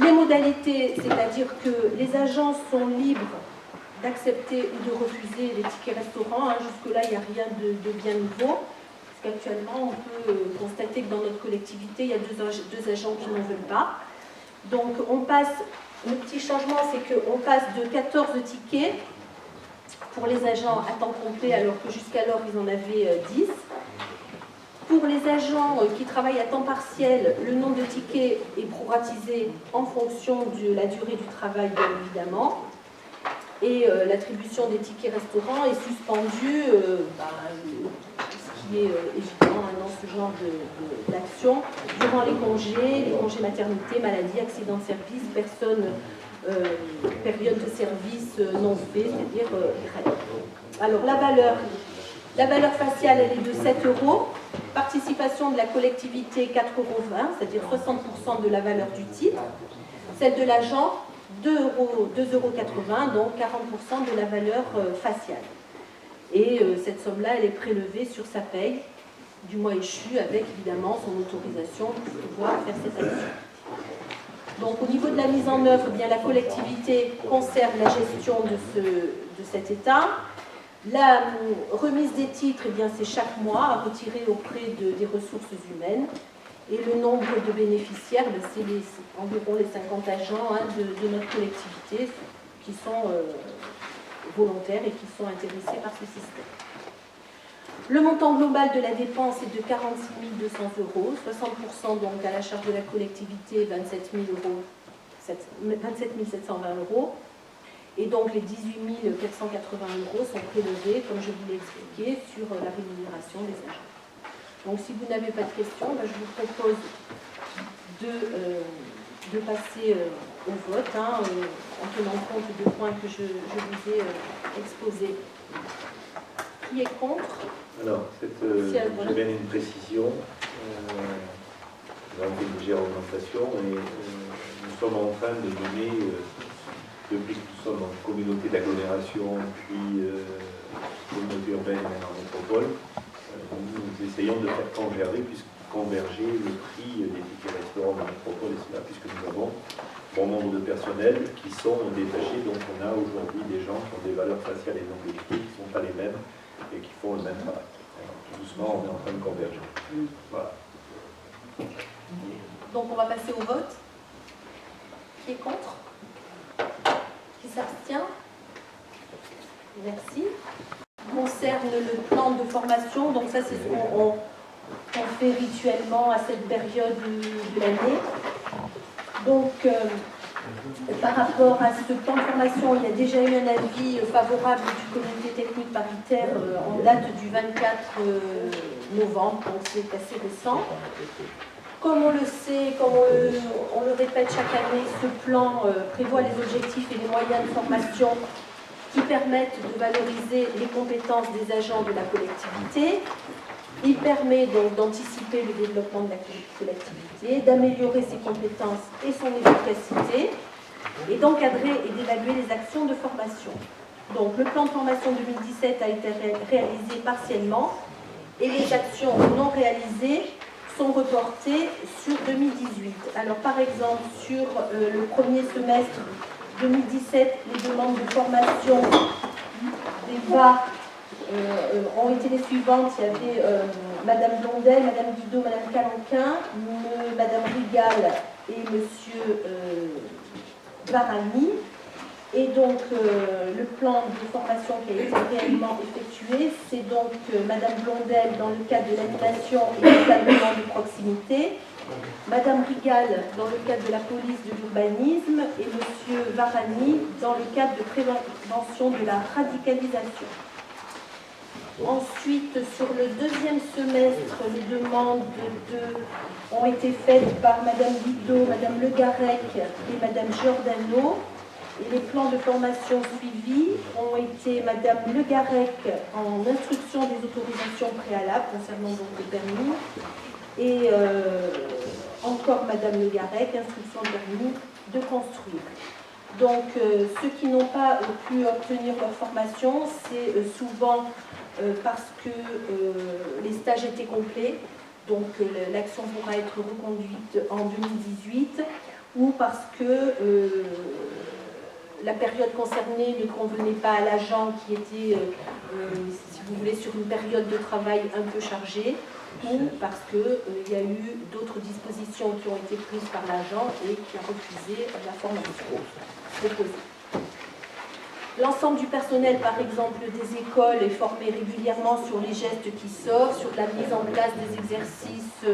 Les modalités, c'est-à-dire que les agents sont libres d'accepter ou de refuser les tickets restaurants. Hein. Jusque-là, il n'y a rien de bien nouveau. Parce qu'actuellement, on peut constater que dans notre collectivité, il y a deux agents qui n'en veulent pas. Donc, on passe, le petit changement, c'est qu'on passe de 14 tickets pour les agents à temps complet, alors que jusqu'alors, ils en avaient 10. Pour les agents qui travaillent à temps partiel, le nombre de tickets est proratisé en fonction de la durée du travail, bien évidemment. Et l'attribution des tickets restaurants est suspendue, ce qui est évident dans ce genre d'action, durant les congés maternité, maladie, accident de service, période de service non fait, c'est-à-dire grève. Alors la valeur faciale, elle est de 7 €. Participation de la collectivité, 4,20 €, c'est-à-dire 60% de la valeur du titre. Celle de l'agent, 2,80 €, donc 40% de la valeur faciale. Et cette somme-là, elle est prélevée sur sa paye du mois échu, avec évidemment son autorisation pour pouvoir faire cette action. Donc au niveau de la mise en œuvre, eh bien, la collectivité conserve la gestion de cet état. La remise des titres, eh bien, c'est chaque mois à retirer auprès des ressources humaines. Et le nombre de bénéficiaires, ben, c'est environ les 50 agents de notre collectivité qui sont volontaires et qui sont intéressés par ce système. Le montant global de la dépense est de 46 200 €, 60% donc à la charge de la collectivité, 27 720 €. Et donc les 18 480 € sont prélevés, comme je vous l'ai expliqué, sur la rémunération des agents. Donc si vous n'avez pas de questions, ben, je vous propose de passer au vote, en tenant compte des points que je vous ai exposés. Qui est contre? Alors, j'ai bien une précision. Nous avons fait une légère augmentation et nous sommes en train de donner, depuis que nous sommes en communauté d'agglomération, puis communauté urbaine et en métropole, nous essayons de faire converger le prix des tickets restaurants de métropole, etc., puisque nous avons bon nombre de personnels qui sont détachés. Donc on a aujourd'hui des gens qui ont des valeurs faciales et non bénéfiques qui ne sont pas les mêmes et qui font le même travail. Alors, tout doucement, on est en train de converger. Voilà. Donc on va passer au vote. Qui est contre? Qui s'abstient? Merci. Concerne le plan de formation, donc ça c'est ce qu'on fait rituellement à cette période de l'année. Donc par rapport à ce plan de formation, il y a déjà eu un avis favorable du comité technique paritaire en date du 24 novembre, donc c'est assez récent. Comme on le sait, comme on le répète chaque année, ce plan prévoit les objectifs et les moyens de formation qui permettent de valoriser les compétences des agents de la collectivité. Il permet donc d'anticiper le développement de la collectivité, d'améliorer ses compétences et son efficacité, et d'encadrer et d'évaluer les actions de formation. Donc le plan de formation 2017 a été réalisé partiellement et les actions non réalisées sont reportées sur 2018. Alors par exemple, sur le premier semestre 2017, les demandes de formation des VA ont été les suivantes. Il y avait Madame Blondel, Madame Guido, Madame Calanquin, Madame Rigal et Monsieur Varani. Et donc, le plan de formation qui a été réellement effectué, c'est donc Madame Blondel dans le cadre de l'animation et l'encadrement de proximité, Madame Rigal dans le cadre de la police de l'urbanisme et Monsieur Varani dans le cadre de prévention de la radicalisation. Ensuite, sur le deuxième semestre, les demandes ont été faites par Madame Guido, Madame Le Garec et Madame Giordano. Et les plans de formation suivis ont été Madame Le Garec en instruction des autorisations préalables concernant donc le permis et encore Madame Le Garec, instruction de permis de construire. Donc ceux qui n'ont pas pu obtenir leur formation, c'est souvent parce que les stages étaient complets, donc l'action pourra être reconduite en 2018, ou parce que la période concernée ne convenait pas à l'agent qui était, si vous voulez, sur une période de travail un peu chargée, ou parce qu'il y a eu d'autres dispositions qui ont été prises par l'agent et qui a refusé la formation proposée. L'ensemble du personnel, par exemple, des écoles est formé régulièrement sur les gestes qui sortent, sur la mise en place des exercices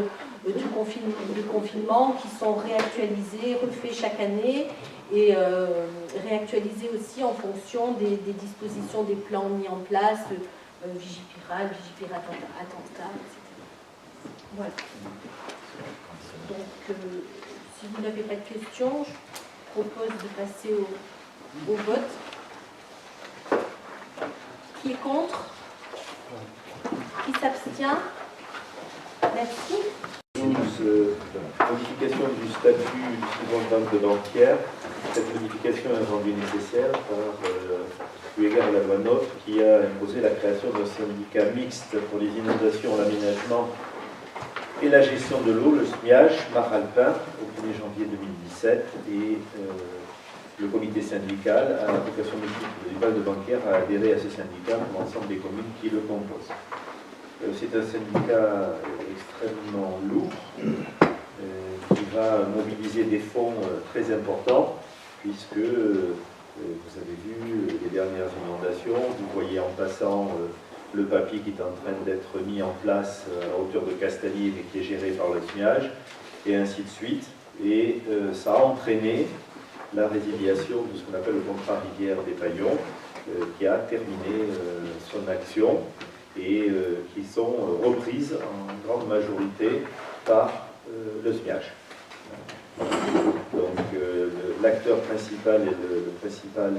de confinement qui sont réactualisés, refaits chaque année et réactualisés aussi en fonction des dispositions des plans mis en place, Vigipirate, attentat, etc. Voilà. Donc, si vous n'avez pas de questions, je propose de passer au vote. Qui est contre? Qui s'abstient? Merci. Modification du statut du subventionnaire de banquière. Cette modification est rendue nécessaire par eu égard à la loi NOTRe qui a imposé la création d'un syndicat mixte pour les inondations, l'aménagement et la gestion de l'eau, le SMIAG, Mar-Alpin, au 1er janvier 2017. Et le comité syndical a la vocation municipale de banquière à adhérer à ce syndicat pour l'ensemble des communes qui le composent. C'est un syndicat extrêmement lourd qui va mobiliser des fonds très importants puisque vous avez vu les dernières inondations, vous voyez en passant le papier qui est en train d'être mis en place à la hauteur de Castalier et qui est géré par le SMIAG et ainsi de suite. Et ça a entraîné la résiliation de ce qu'on appelle le contrat Rivière des Paillons qui a terminé son action et qui sont reprises en grande majorité par le SMIAG. Donc l'acteur principal et le principal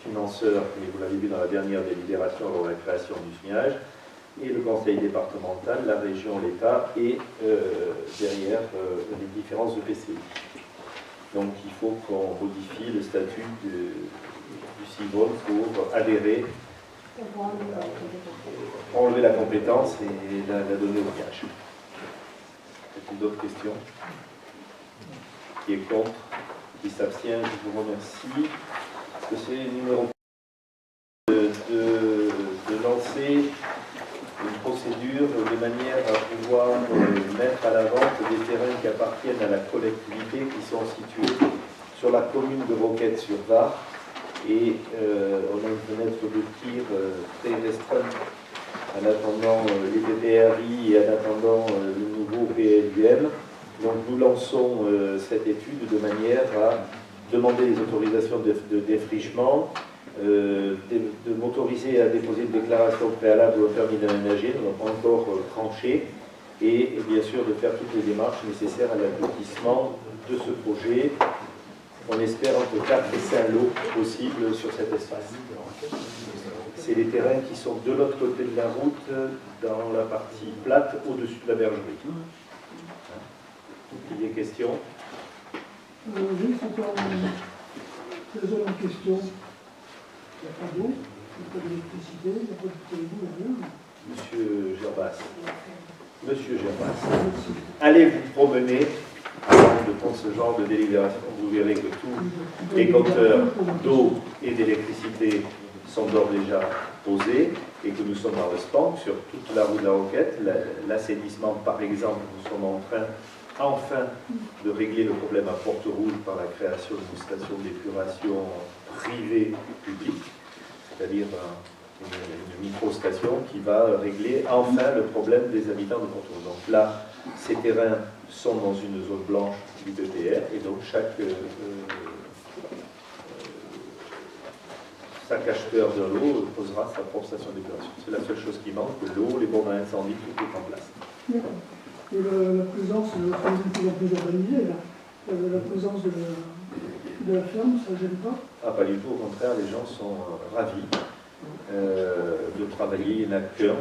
financeur, et vous l'avez vu dans la dernière délibération lors de la création du SMIAG, et le conseil départemental, la région, l'État et derrière les différents EPCI. Donc il faut qu'on modifie le statut du CIVOL pour adhérer, enlever la compétence et la donner au SMIAG. Est-il d'autres questions? Qui est contre? Qui s'abstient? Je vous remercie. C'est le numéro de lancer une procédure de manière à pouvoir mettre à la vente des terrains qui appartiennent à la collectivité qui sont situés sur la commune de Roquette-sur-Var. Et on a une fenêtre de tir très restreinte en attendant les PPRI et en attendant le nouveau PLUM. Donc nous lançons cette étude de manière à demander les autorisations de défrichement, de m'autoriser à déposer une déclaration préalable au permis d'aménager, nous n'avons pas encore tranché, et bien sûr de faire toutes les démarches nécessaires à l'aboutissement de ce projet. On espère entre 4 et 5 lots possibles sur cet espace. c'est les terrains qui sont de l'autre côté de la route, dans la partie plate, au-dessus de la bergerie. Il y a des questions? Juste encore la zone en question. Il n'y a pas d'eau, il n'y a pas d'électricité, il n'y a pas de téléphone, rien. Monsieur Gerbas. Monsieur Gerbas, allez vous promener avant de prendre ce genre de délibération. Vous verrez que tous les compteurs d'eau et d'électricité sont d'ores déjà posés et que nous sommes dans le SPAN sur toute la route de la Roquette. L'assainissement, par exemple, nous sommes en train enfin de régler le problème à Port-Rouge par la création d'une station d'épuration privée publique, c'est-à-dire une micro-station qui va régler enfin le problème des habitants de Port-Rouge. Donc là, ces terrains sont dans une zone blanche du PPR et donc chaque acheteur de l'eau posera sa propre station d'épuration. C'est la seule chose qui manque, que l'eau, les bombes à incendie, tout est en place. Et la présence, de plus en plus urbanisée, là, la présence de la ferme, ça ne gêne pas? Ah, pas du tout, au contraire, les gens sont ravis de travailler. Il y en a qu'un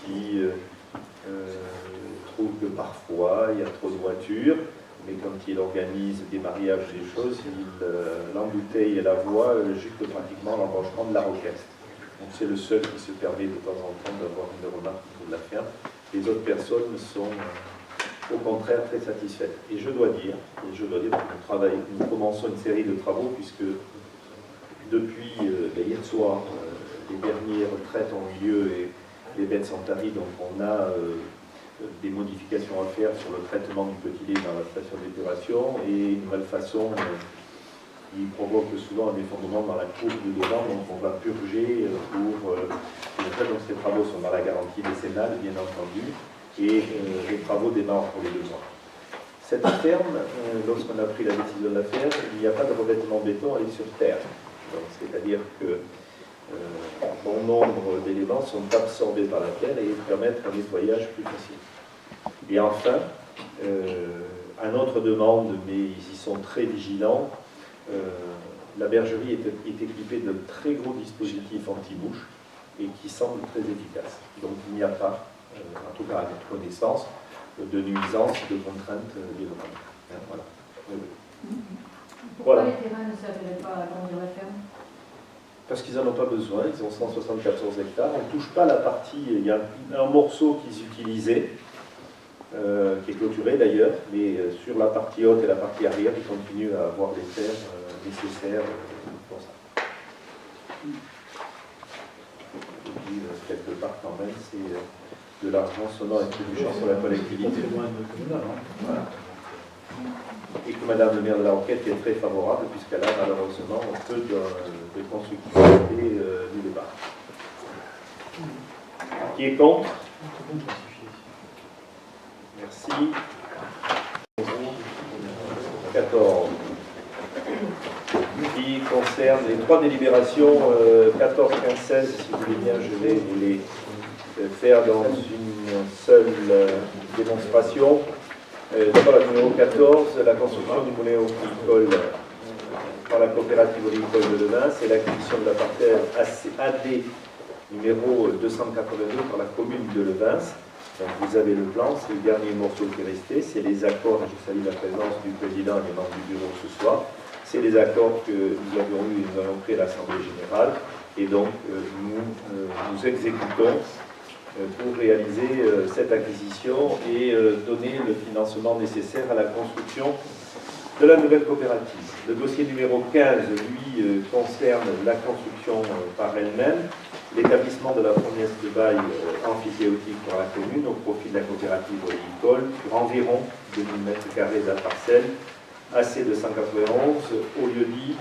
qui trouve que parfois il y a trop de voitures, mais quand il organise des mariages, des choses, l'embouteille et la voie juste pratiquement l'embranchement de la Roquette. Donc c'est le seul qui se permet de temps en temps d'avoir une remarque autour de la ferme. Les autres personnes sont au contraire très satisfaites. Et je dois dire que nous commençons une série de travaux puisque depuis hier soir, les dernières retraites ont eu lieu et les bêtes sont taries, donc on a des modifications à faire sur le traitement du petit lait dans la station d'épuration et une nouvelle façon qui provoque souvent un effondrement dans la courbe de devant, donc on va purger pour... donc ces travaux sont dans la garantie décennale, bien entendu, et les travaux démarrent pour les 2 ans. Cette ferme, lorsqu'on a pris la décision de la faire, il n'y a pas de revêtement béton, elle est sur terre. C'est-à-dire que bon nombre d'éléments sont absorbés par la terre et permettent un nettoyage plus facile. Et enfin, à notre demande, mais ils y sont très vigilants, la bergerie est équipée de très gros dispositifs anti-mouches et qui semblent très efficaces. Donc il n'y a pas, en tout cas à notre connaissance, de nuisances, de contraintes délocables. Voilà. Pourquoi Voilà. les terrains ne serviraient pas à agrandir la ferme? Parce qu'ils n'en ont pas besoin, ils ont 174 hectares. On ne touche pas la partie, il y a un morceau qu'ils utilisaient, qui est clôturé d'ailleurs, mais sur la partie haute et la partie arrière, ils continuent à avoir les terres nécessaires pour ça. Et puis, quelque part quand même, c'est de l'argent sonnant et trébuchant sur la collectivité. Voilà. Et que Madame le maire de la Roquette est très favorable, puisqu'elle a malheureusement peu de constructivité du départ. Qui est contre? Merci. 14. Qui concerne les 3 délibérations 14, 15, 16, si vous voulez bien, je vais vous les faire dans une seule démonstration. D'abord la numéro 14, la construction du moulin horticole par la coopérative horticole de Levins et l'acquisition de la parcelle AD numéro 282 par la commune de Levins. Donc vous avez le plan, c'est le dernier morceau qui est resté, c'est les accords, je salue la présence du président et des membres du bureau ce soir, c'est les accords que nous avions eus et nous avons pris à l'Assemblée générale, et donc nous exécutons pour réaliser cette acquisition et donner le financement nécessaire à la construction de la nouvelle coopérative. Le dossier numéro 15, lui, concerne la construction par elle-même, l'établissement de la promesse de bail amphithéotique par la commune au profit de la coopérative horticole sur environ 2000 m² de la parcelle, AC de 191 au lieu-dit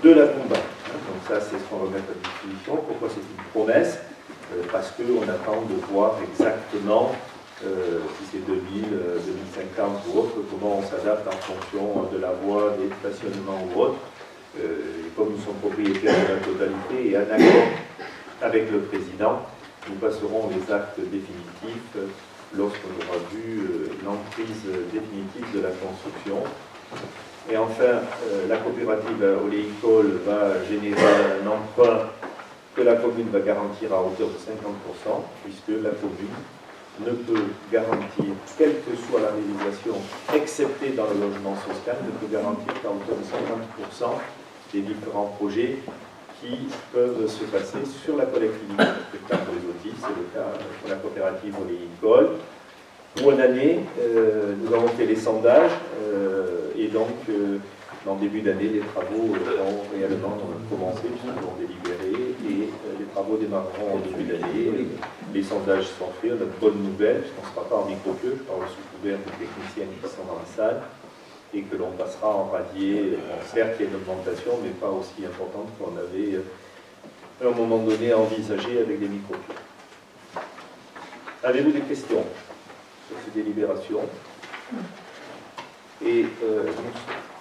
de la Combat. Donc ça, c'est ce qu'on remet à disposition. Pourquoi c'est une promesse? Parce qu'on attend de voir exactement si c'est 2000, 2050 ou autre, comment on s'adapte en fonction de la voie, des stationnements ou autre. Et comme nous sommes propriétaires de la totalité et en accord avec le président, nous passerons les actes définitifs lorsqu'on aura vu l'emprise définitive de la construction. Et enfin, la coopérative oléicole va générer un emprunt que la commune va garantir à hauteur de 50%, puisque la commune ne peut garantir, quelle que soit la réalisation, excepté dans le logement social, ne peut garantir qu'à hauteur de 50% des différents projets qui peuvent se passer sur la collectivité. C'est le cas pour les autistes, c'est le cas pour la coopérative oléicole. Où en année, nous avons fait les sondages et donc en début d'année, les travaux ont réellement commencé, puisqu'ils ont délibéré et les travaux démarreront en début d'année. Les sondages sont faits, on a de bonnes nouvelles, puisqu'on ne sera pas en micro-queue, je parle sous couvert des techniciens qui sont dans la salle, et que l'on passera en radier. Bon, certes, il y a une augmentation, mais pas aussi importante qu'on avait à un moment donné envisagé avec les micro-queues. Avez-vous des questions sur ces délibérations? Et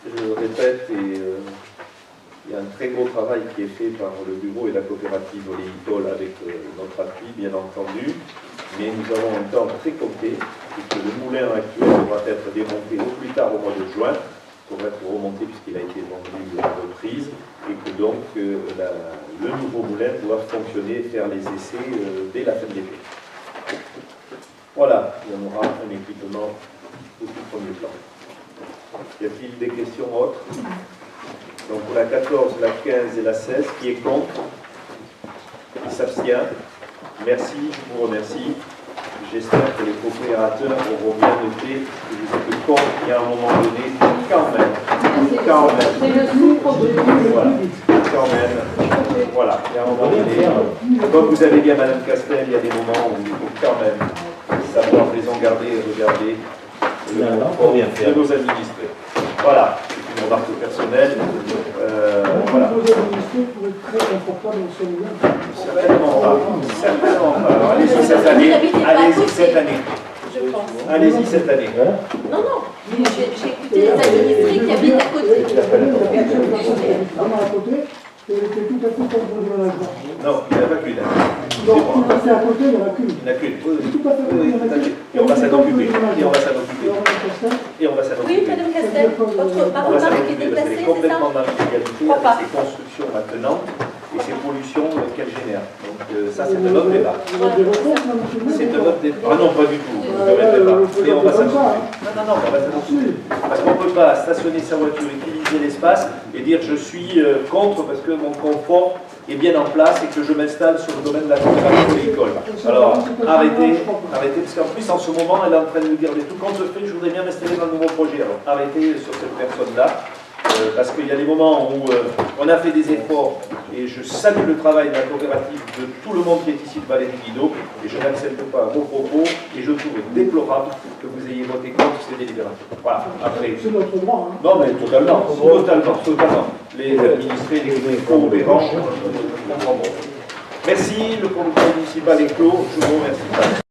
je le répète, il y a un très gros travail qui est fait par le bureau et la coopérative oléicole avec notre appui, bien entendu, mais nous avons un temps très compté, puisque le moulin actuel devra être démonté au plus tard au mois de juin, pour être remonté puisqu'il a été vendu à reprise, et que donc le nouveau moulin doit fonctionner et faire les essais dès la fin de l'été. Voilà, il y en aura un équipement au tout premier plan. Y a-t-il des questions autres? Donc pour la 14, la 15 et la 16, qui est contre? Qui s'abstient? Merci, je vous remercie. J'espère que les coopérateurs auront bien noté que vous êtes contre, il y a un moment donné, quand même. C'est le sous-problème. Voilà, quand même. Voilà, il y a un moment donné. Comme vous avez dit à Madame Castel, il y a des moments où il faut quand même savoir raison garder et regarder de nos administrés. Voilà, c'est une remarque personnelle. Voilà. Vos administrés pour être très confortables au sol. Certainement pas. Certainement pas. Alors, allez-y cette année. Allez-y cette année. Je pense. Allez-y cette année. Non, non, mais j'ai écouté les administrés qui habitent à côté. Vraiment à côté, et était tout à fait contre le management. Non, il n'y en a pas qu'une. Donc, tout à fait à côté, il n'y en a qu'une. Il n'y en a qu'une. Oui, Tout à fait, oui, il y en a tout à fait. qu'une. Et on va s'en occuper. Et on va s'en occuper. Et on va s'en Oui, occuper. Madame Castel, ma On va s'en remarque est occuper parce qu'elle déplacée, est c'est ça? complètement dans l'illégalité Crois pas. avec ces constructions maintenant et ces pollutions qu'elles génèrent. Donc ça, c'est de notre débat. Vous avez des réponses, là, monsieur le maire? C'est de notre débat. Ah non, pas du tout. Vous ne permettez pas. Mais on va s'en occuper. Non, on va s'en occuper. Parce qu'on ne peut pas stationner sa voiture, utiliser l'espace et dire je suis contre parce que mon confort est bien en place et que je m'installe sur le domaine de la coopérative oléicole. Alors, arrêtez, parce qu'en plus, en ce moment, elle est en train de nous dire des tout compte fait, je voudrais bien m'installer dans le nouveau projet. Alors, arrêtez sur cette personne-là, parce qu'il y a des moments où on a fait des efforts, et je salue le travail de la coopérative, de tout le monde qui est ici de Valérie Guido, et je n'accepte pas vos propos, et je trouve déplorable que vous ayez voté contre ces délibérations. Voilà, après. C'est notre droit. Hein. Non, mais totalement. Les administrés, les coopérants, comprendront. Merci, le comité municipal est clos, je vous remercie.